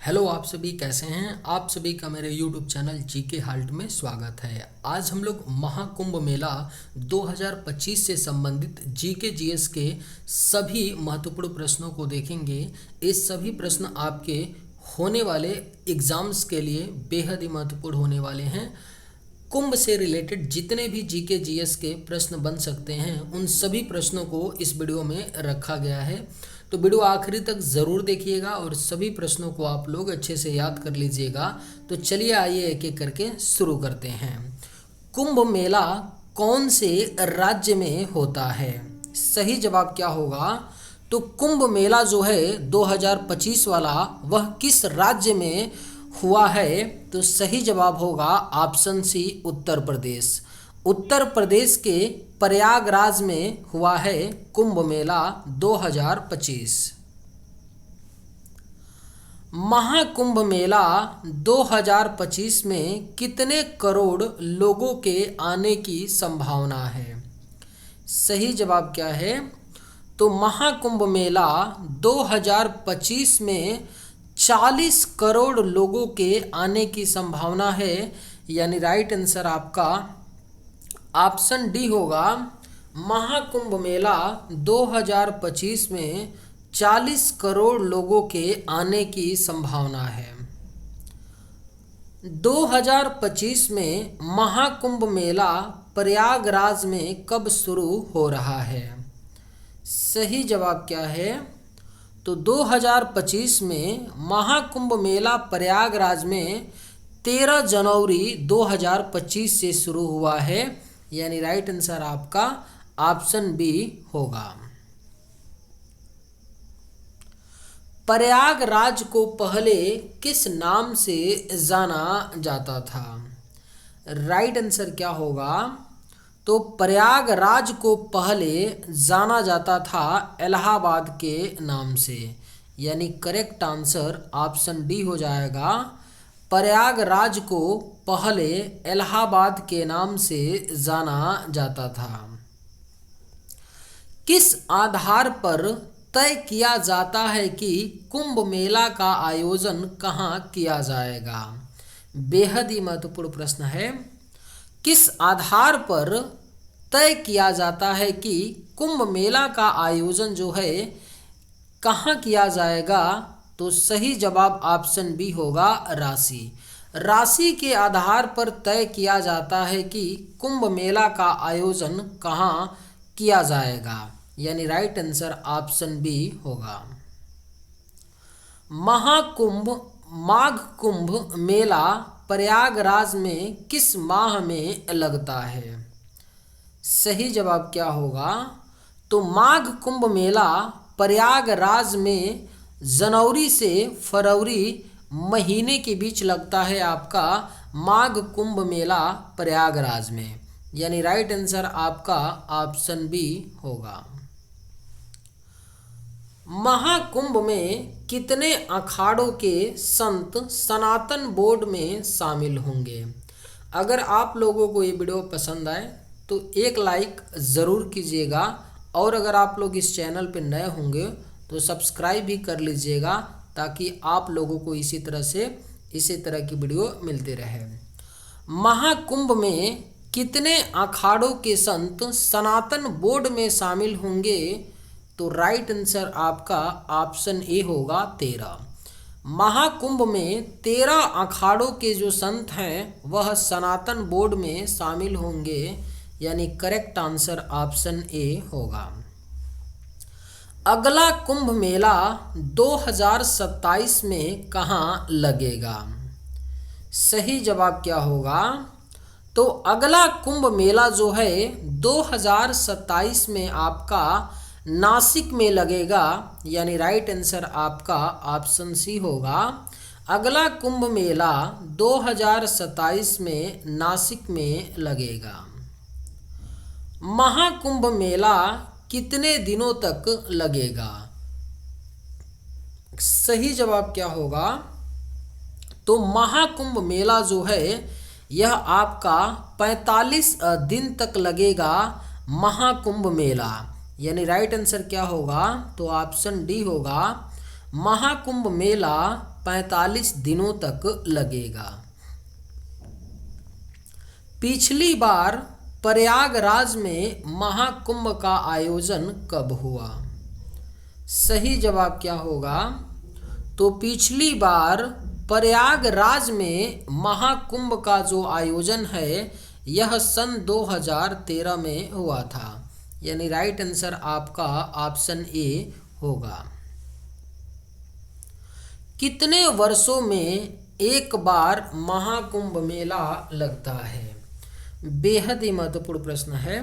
Hello, आप सभी कैसे हैं। आप सभी का मेरे YouTube चैनल जीके हाल्ट में स्वागत है। आज हम लोग महाकुंभ मेला 2025 से संबंधित जीके जीएस के सभी महत्वपूर्ण प्रश्नों को देखेंगे। ये सभी प्रश्न आपके होने वाले एग्जाम्स के लिए बेहद ही महत्वपूर्ण होने वाले हैं। कुंभ से रिलेटेड जितने भी जीके जीएस के प्रश्न बन सकते हैं उन सभी प्रश्नों को इस वीडियो में रखा गया है, तो वीडियो आखिरी तक ज़रूर देखिएगा और सभी प्रश्नों को आप लोग अच्छे से याद कर लीजिएगा। तो चलिए आइए एक एक करके शुरू करते हैं। कुंभ मेला कौन से राज्य में होता है? सही जवाब क्या होगा? तो कुंभ मेला जो है 2025 वाला वह किस राज्य में हुआ है? तो सही जवाब होगा ऑप्शन सी, उत्तर प्रदेश। उत्तर प्रदेश के प्रयागराज में हुआ है कुंभ मेला 2025। महाकुंभ मेला 2025 में कितने करोड़ लोगों के आने की संभावना है? सही जवाब क्या है? तो महाकुंभ मेला 2025 में 40 करोड़ लोगों के आने की संभावना है, यानी राइट आंसर आपका ऑप्शन डी होगा। महाकुंभ मेला 2025 में 40 करोड़ लोगों के आने की संभावना है। 2025 में महाकुंभ मेला प्रयागराज में कब शुरू हो रहा है? सही जवाब क्या है? तो 2025 में महाकुंभ मेला प्रयागराज में 13 जनवरी 2025 से शुरू हुआ है, यानी राइट आंसर आपका ऑप्शन बी होगा। प्रयागराज को पहले किस नाम से जाना जाता था? राइट आंसर क्या होगा? तो प्रयागराज को पहले जाना जाता था इलाहाबाद के नाम से, यानी करेक्ट आंसर ऑप्शन डी हो जाएगा। प्रयागराज को पहले इलाहाबाद के नाम से जाना जाता था। किस आधार पर तय किया जाता है कि कुंभ मेला का आयोजन कहाँ किया जाएगा? बेहद ही महत्वपूर्ण प्रश्न है। किस आधार पर तय किया जाता है कि कुंभ मेला का आयोजन जो है कहाँ किया जाएगा? तो सही जवाब ऑप्शन बी होगा, राशि। राशि के आधार पर तय किया जाता है कि कुंभ मेला का आयोजन कहाँ किया जाएगा, यानी राइट आंसर ऑप्शन बी होगा। महाकुंभ माघ कुंभ मेला प्रयागराज में किस माह में लगता है? सही जवाब क्या होगा? तो माघ कुंभ मेला प्रयागराज में जनवरी से फरवरी महीने के बीच लगता है आपका माघ कुंभ मेला प्रयागराज में, यानी राइट आंसर आपका ऑप्शन बी होगा। महाकुंभ में कितने अखाड़ों के संत सनातन बोर्ड में शामिल होंगे? अगर आप लोगों को ये वीडियो पसंद आए तो एक लाइक ज़रूर कीजिएगा, और अगर आप लोग इस चैनल पर नए होंगे तो सब्सक्राइब भी कर लीजिएगा, ताकि आप लोगों को इसी तरह की वीडियो मिलती रहे। महाकुंभ में कितने अखाड़ों के संत सनातन बोर्ड में शामिल होंगे? तो राइट आंसर आपका ऑप्शन ए होगा, 13। महाकुंभ में 13 अखाड़ों के जो संत हैं वह सनातन बोर्ड में शामिल होंगे, यानी करेक्ट आंसर ऑप्शन ए होगा। अगला कुंभ मेला 2027 में कहाँ लगेगा? सही जवाब क्या होगा? तो अगला कुंभ मेला जो है 2027 में आपका नासिक में लगेगा, यानी राइट आंसर आपका ऑप्शन सी होगा। अगला कुंभ मेला 2027 में नासिक में लगेगा। महाकुंभ मेला कितने दिनों तक लगेगा? सही जवाब क्या होगा? तो महाकुंभ मेला जो है यह आपका 45 दिन तक लगेगा महाकुंभ मेला, यानी राइट आंसर क्या होगा? तो ऑप्शन डी होगा। महाकुंभ मेला 45 दिनों तक लगेगा। पिछली बार प्रयागराज में महाकुंभ का आयोजन कब हुआ? सही जवाब क्या होगा? तो पिछली बार प्रयागराज में महाकुंभ का जो आयोजन है यह सन 2013 में हुआ था, यानी राइट आंसर आपका ऑप्शन ए होगा। कितने वर्षों में एक बार महाकुंभ मेला लगता है? बेहद ही महत्वपूर्ण प्रश्न है।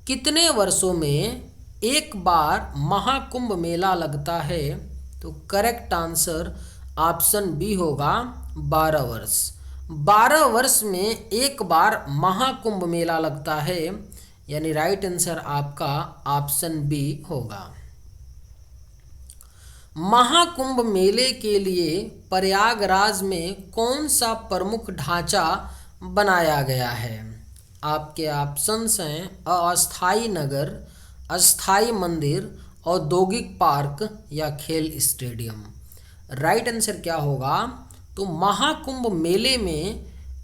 कितने वर्षों में एक बार महाकुंभ मेला लगता है? तो करेक्ट आंसर ऑप्शन बी होगा 12 वर्ष। 12 वर्ष में एक बार महाकुंभ मेला लगता है, यानी राइट आंसर आपका ऑप्शन बी होगा। महाकुंभ मेले के लिए प्रयागराज में कौन सा प्रमुख ढांचा बनाया गया है? आपके ऑप्शंस हैं अस्थाई नगर, अस्थाई मंदिर, औद्योगिक पार्क या खेल स्टेडियम। राइट आंसर क्या होगा? तो महाकुंभ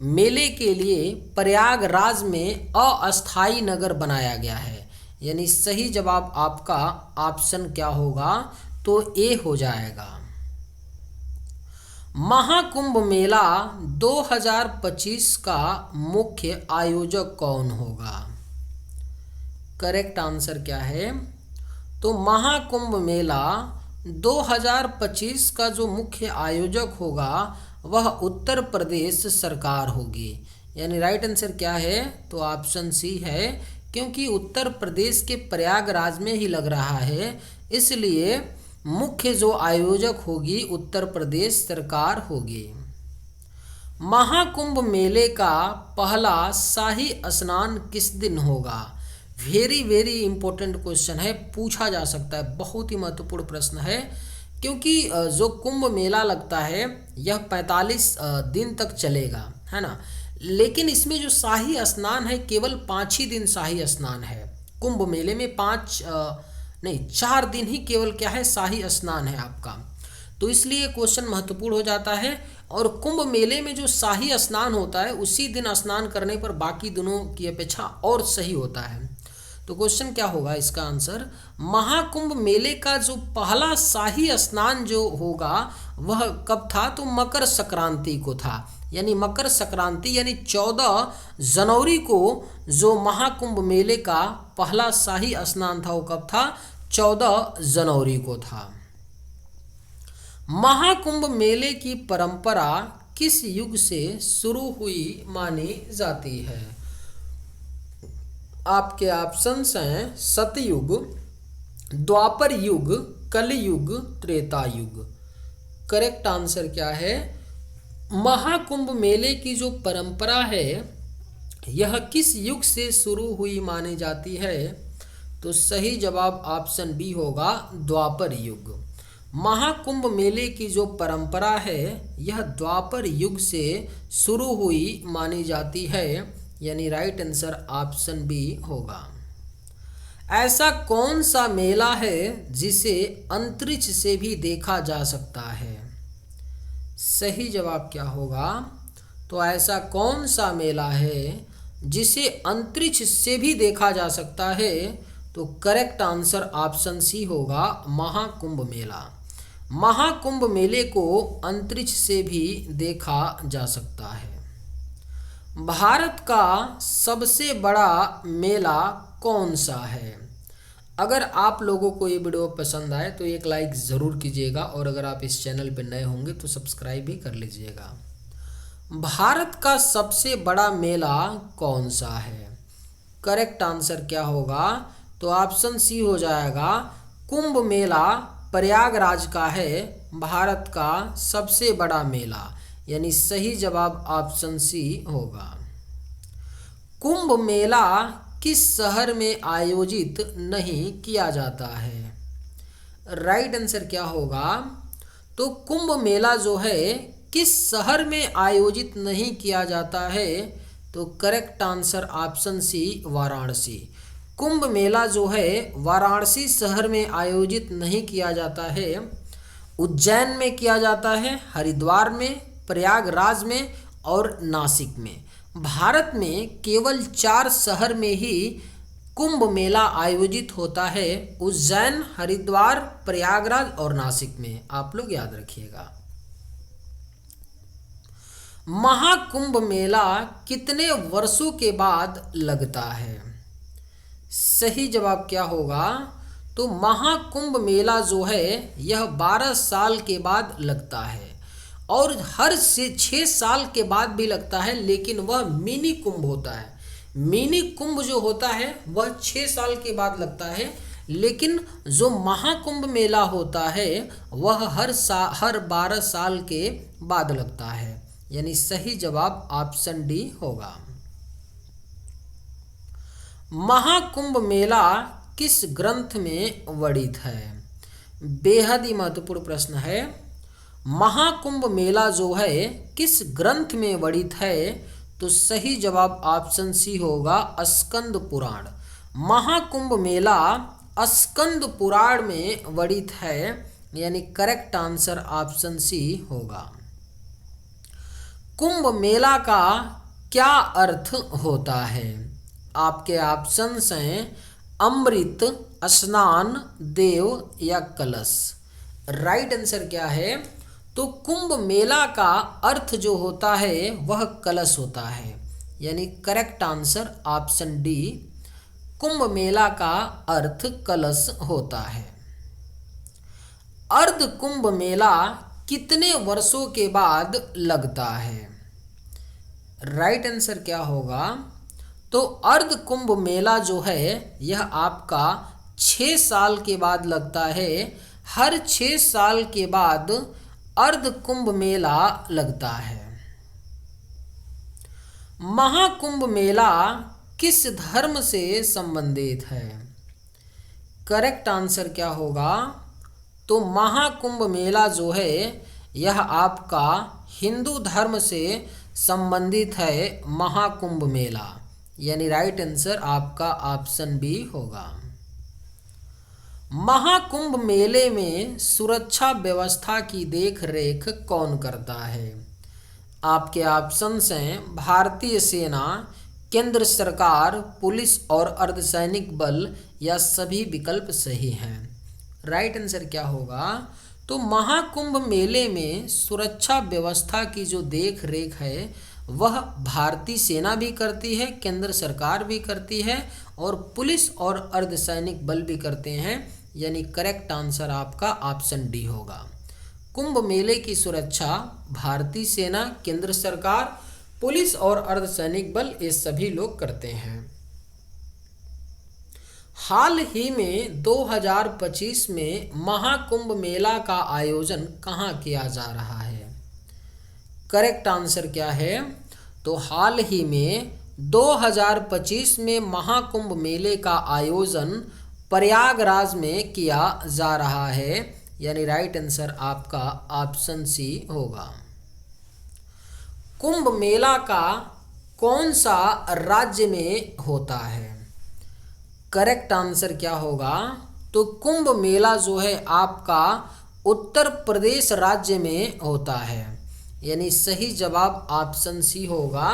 मेले के लिए प्रयागराज में अस्थाई नगर बनाया गया है, यानी सही जवाब आपका ऑप्शन क्या होगा? तो ए हो जाएगा। महाकुंभ मेला 2025 का मुख्य आयोजक कौन होगा? करेक्ट आंसर क्या है? तो महाकुंभ मेला 2025 का जो मुख्य आयोजक होगा वह उत्तर प्रदेश सरकार होगी, यानी राइट आंसर क्या है? तो ऑप्शन सी है, क्योंकि उत्तर प्रदेश के प्रयागराज में ही लग रहा है, इसलिए मुख्य जो आयोजक होगी उत्तर प्रदेश सरकार होगी। महाकुंभ मेले का पहला शाही स्नान किस दिन होगा? वेरी वेरी इंपॉर्टेंट क्वेश्चन है, पूछा जा सकता है, बहुत ही महत्वपूर्ण प्रश्न है, क्योंकि जो कुंभ मेला लगता है यह 45 दिन तक चलेगा, है ना। लेकिन इसमें जो शाही स्नान है केवल 5 ही दिन शाही स्नान है। कुंभ मेले में 4 दिन ही केवल क्या है, शाही स्नान है आपका। तो इसलिए क्वेश्चन महत्वपूर्ण हो जाता है। और कुंभ मेले में जो शाही स्नान होता है उसी दिन स्नान करने पर बाकी दिनों की अपेक्षा और सही होता है। तो क्वेश्चन क्या होगा इसका आंसर? महाकुंभ मेले का जो पहला शाही स्नान जो होगा वह कब था? तो मकर संक्रांति को था, यानी मकर संक्रांति यानी 14 जनवरी को जो महाकुंभ मेले का पहला शाही स्नान था वो कब था? 14 जनवरी को था। महाकुंभ मेले की परंपरा किस युग से शुरू हुई मानी जाती है? आपके ऑप्शंस हैं सतयुग, द्वापर युग, कलयुग, त्रेता युग। करेक्ट आंसर क्या है? महाकुंभ मेले की जो परंपरा है यह किस युग से शुरू हुई मानी जाती है? तो सही जवाब ऑप्शन बी होगा द्वापर युग। महाकुंभ मेले की जो परंपरा है यह द्वापर युग से शुरू हुई मानी जाती है, यानी राइट आंसर ऑप्शन बी होगा। ऐसा कौन सा मेला है जिसे अंतरिक्ष से भी देखा जा सकता है? सही जवाब क्या होगा? तो ऐसा कौन सा मेला है जिसे अंतरिक्ष से भी देखा जा सकता है? तो करेक्ट आंसर ऑप्शन सी होगा महाकुंभ मेला। महाकुंभ मेले को अंतरिक्ष से भी देखा जा सकता है। भारत का सबसे बड़ा मेला कौन सा है? अगर आप लोगों को ये वीडियो पसंद आए तो एक लाइक ज़रूर कीजिएगा, और अगर आप इस चैनल पर नए होंगे तो सब्सक्राइब भी कर लीजिएगा। भारत का सबसे बड़ा मेला कौन सा है? करेक्ट आंसर क्या होगा? तो ऑप्शन सी हो जाएगा कुंभ मेला प्रयागराज का है भारत का सबसे बड़ा मेला, यानी सही जवाब ऑप्शन सी होगा। कुंभ मेला किस शहर में आयोजित नहीं किया जाता है? राइट आंसर क्या होगा? तो कुंभ मेला जो है किस शहर में आयोजित नहीं किया जाता है? तो correct answer option C Varanasi. Kumbh Mela जो है वाराणसी शहर में आयोजित नहीं किया जाता है, उज्जैन में किया जाता है, हरिद्वार में, प्रयागराज में और नासिक में। भारत में केवल 4 शहर में ही कुंभ मेला आयोजित होता है, उज्जैन, हरिद्वार, प्रयागराज और नासिक में। आप लोग याद रखिएगा। महाकुंभ मेला कितने वर्षों के बाद लगता है? सही जवाब क्या होगा? तो महाकुंभ मेला जो है यह 12 साल के बाद लगता है, और हर से 6 साल के बाद भी लगता है, लेकिन वह मिनी कुंभ होता है। मिनी कुंभ जो होता है वह 6 साल के बाद लगता है, लेकिन जो महाकुंभ मेला होता है वह हर 12 साल के बाद लगता है। यानी सही जवाब ऑप्शन डी होगा। महाकुंभ मेला किस ग्रंथ में वर्णित है? बेहद ही महत्वपूर्ण प्रश्न है। महाकुंभ मेला जो है किस ग्रंथ में वर्णित है? तो सही जवाब ऑप्शन सी होगा, स्कंद पुराण। महाकुंभ मेला स्कंद पुराण में वर्णित है, यानी करेक्ट आंसर ऑप्शन सी होगा। कुंभ मेला का क्या अर्थ होता है? आपके ऑप्शंस हैं अमृत, स्नान, देव या कलश। राइट आंसर क्या है? तो कुंभ मेला का अर्थ जो होता है वह कलश होता है, यानी correct answer option D, Kumbh Mela का अर्थ कलश होता है। अर्ध कुंभ मेला कितने वर्षों के बाद लगता है? राइट आंसर क्या होगा? तो अर्ध कुंभ मेला जो है यह आपका 6 साल के बाद लगता है। हर 6 साल के बाद अर्ध कुंभ मेला लगता है। महाकुंभ मेला किस धर्म से संबंधित है? करेक्ट आंसर क्या होगा? तो महाकुंभ मेला जो है यह आपका हिंदू धर्म से संबंधित है, महाकुंभ मेला, यानी राइट आंसर आपका ऑप्शन बी होगा। महाकुंभ मेले में सुरक्षा व्यवस्था की देख रेख कौन करता है? आपके ऑप्शंस हैं भारतीय सेना, केंद्र सरकार, पुलिस और अर्धसैनिक बल, या सभी विकल्प सही हैं। राइट आंसर क्या होगा? तो महाकुंभ मेले में सुरक्षा व्यवस्था की जो देख रेख है वह भारतीय सेना भी करती है, केंद्र सरकार भी करती है और पुलिस और अर्धसैनिक बल भी करते हैं, यानी करेक्ट आंसर आपका ऑप्शन डी होगा। कुंभ मेले की सुरक्षा भारतीय सेना, केंद्र सरकार, पुलिस और अर्धसैनिक बल ये सभी लोग करते हैं। हाल ही में 2025 में महाकुंभ मेला का आयोजन कहाँ किया जा रहा है? करेक्ट आंसर क्या है? तो हाल ही में 2025 में महाकुंभ मेले का आयोजन प्रयागराज में किया जा रहा है, यानी राइट आंसर आपका ऑप्शन सी होगा। कुंभ मेला का कौन सा राज्य में होता है? करेक्ट आंसर क्या होगा? तो कुंभ मेला जो है आपका उत्तर प्रदेश राज्य में होता है, यानी सही जवाब ऑप्शन सी होगा।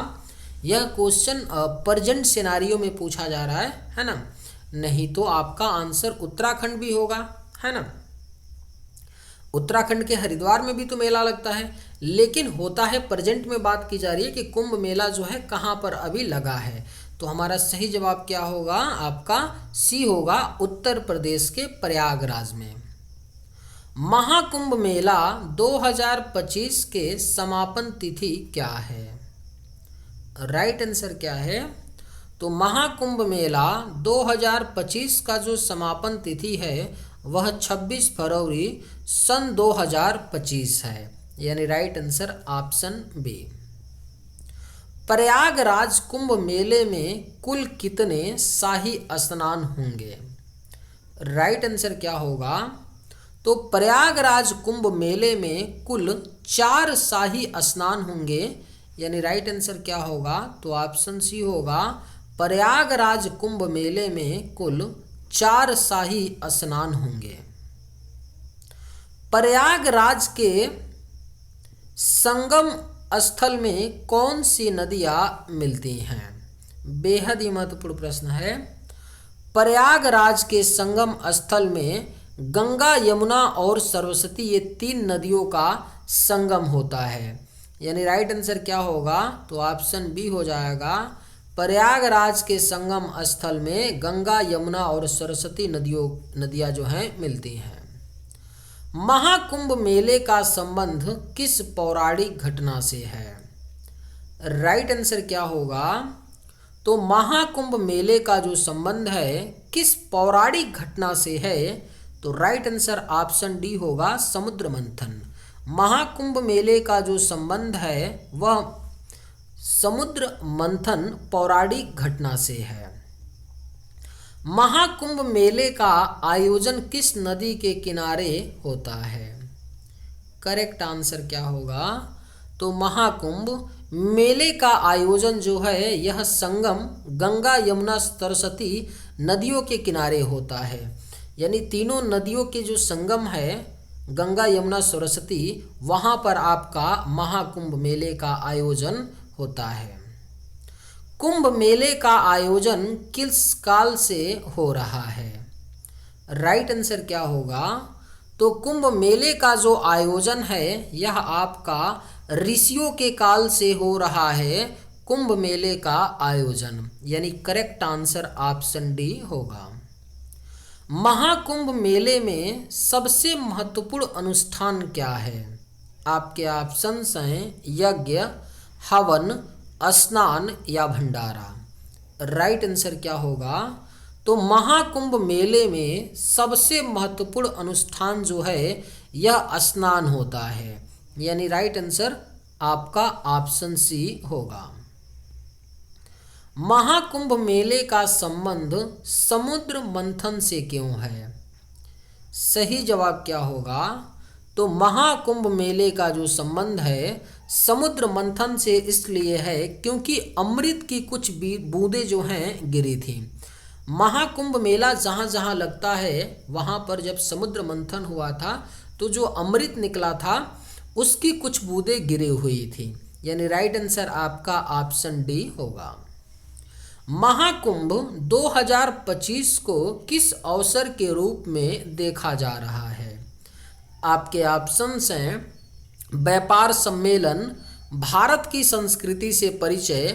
यह क्वेश्चन प्रेजेंट सिनारियो में पूछा जा रहा है ना? नहीं तो आपका आंसर उत्तराखंड भी होगा, है ना? उत्तराखंड के हरिद्वार में भी तो मेला लगता है, लेकिन होता है प्रेजेंट में बात की जा रही है कि कुंभ मेला जो है कहाँ पर अभी लगा है। तो हमारा सही जवाब क्या होगा? आपका सी होगा, उत्तर प्रदेश के प्रयागराज में। महाकुंभ मेला 2025 के समापन तिथि क्या है? राइट आंसर क्या है? तो महाकुंभ मेला 2025 का जो समापन तिथि है वह 26 फरवरी सन 2025 है, यानी right answer option B. Prayagraj Kumbh मेले में कुल कितने शाही स्नान होंगे? राइट आंसर क्या होगा? तो प्रयागराज कुंभ मेले में कुल 4 शाही स्नान होंगे, यानी राइट आंसर क्या होगा? तो ऑप्शन सी होगा, प्रयागराज कुंभ मेले में कुल 4 शाही स्नान होंगे। प्रयागराज के संगम स्थल में कौन सी नदियाँ मिलती हैं? बेहद ही महत्वपूर्ण प्रश्न है। प्रयागराज के संगम स्थल में गंगा, यमुना और सरस्वती, ये 3 नदियों का संगम होता है। यानी राइट आंसर क्या होगा? तो ऑप्शन बी हो जाएगा। प्रयागराज के संगम स्थल में गंगा, यमुना और सरस्वती नदियाँ जो हैं मिलती हैं। महाकुंभ मेले का संबंध किस पौराणिक घटना से है? राइट आंसर क्या होगा? तो महाकुंभ मेले का जो संबंध है किस पौराणिक घटना से है? तो राइट आंसर ऑप्शन डी होगा, समुद्र मंथन। महाकुंभ मेले का जो संबंध है वह समुद्र मंथन पौराणिक घटना से है। महाकुंभ मेले का आयोजन किस नदी के किनारे होता है? करेक्ट आंसर क्या होगा? तो महाकुंभ मेले का आयोजन जो है यह संगम गंगा, यमुना, सरस्वती नदियों के किनारे होता है। यानी तीनों नदियों के जो संगम है गंगा, यमुना, सरस्वती, वहाँ पर आपका महाकुंभ मेले का आयोजन होता है। कुंभ मेले का आयोजन किस काल से हो रहा है? राइट आंसर क्या होगा? तो कुंभ मेले का जो आयोजन है यह आपका ऋषियों के काल से हो रहा है। कुंभ मेले का आयोजन, यानी करेक्ट आंसर ऑप्शन डी होगा। महाकुंभ मेले में सबसे महत्वपूर्ण अनुष्ठान क्या है? आपके ऑप्शंस हैं यज्ञ, हवन, स्नान या भंडारा। राइट आंसर क्या होगा? तो महाकुंभ मेले में सबसे महत्वपूर्ण अनुष्ठान जो है यह स्नान होता है। यानी राइट आंसर आपका ऑप्शन सी होगा। महाकुंभ मेले का संबंध समुद्र मंथन से क्यों है? सही जवाब क्या होगा? तो महाकुंभ मेले का जो संबंध है समुद्र मंथन से इसलिए है क्योंकि अमृत की कुछ बूंदें जो हैं गिरी थी। महाकुंभ मेला जहाँ जहाँ लगता है वहाँ पर जब समुद्र मंथन हुआ था तो जो अमृत निकला था उसकी कुछ बूंदें गिरी हुई थी। यानी राइट आंसर आपका ऑप्शन डी होगा। महाकुंभ 2025 को किस अवसर के रूप में देखा जा रहा है? आपके ऑप्शंस हैं व्यापार सम्मेलन, भारत की संस्कृति से परिचय,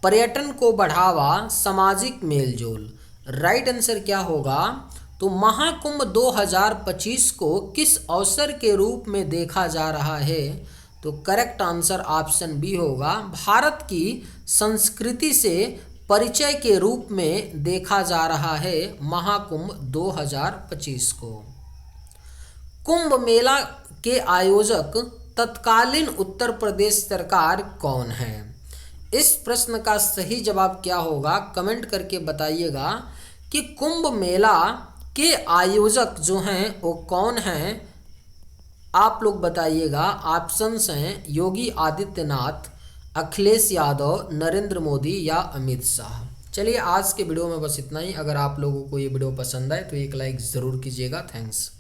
पर्यटन को बढ़ावा, सामाजिक मेलजोल। राइट आंसर क्या होगा? तो महाकुंभ 2025 को किस अवसर के रूप में देखा जा रहा है? तो करेक्ट आंसर ऑप्शन बी होगा, भारत की संस्कृति से परिचय के रूप में देखा जा रहा है महाकुंभ 2025 को। कुंभ मेला के आयोजक तत्कालीन उत्तर प्रदेश सरकार कौन है? इस प्रश्न का सही जवाब क्या होगा? कमेंट करके बताइएगा कि कुंभ मेला के आयोजक जो हैं वो कौन हैं? आप लोग बताइएगा। ऑप्शंस हैं योगी आदित्यनाथ, अखिलेश यादव, नरेंद्र मोदी या अमित शाह। चलिए आज के वीडियो में बस इतना ही। अगर आप लोगों को ये वीडियो पसंद आए तो एक लाइक ज़रूर कीजिएगा। थैंक्स।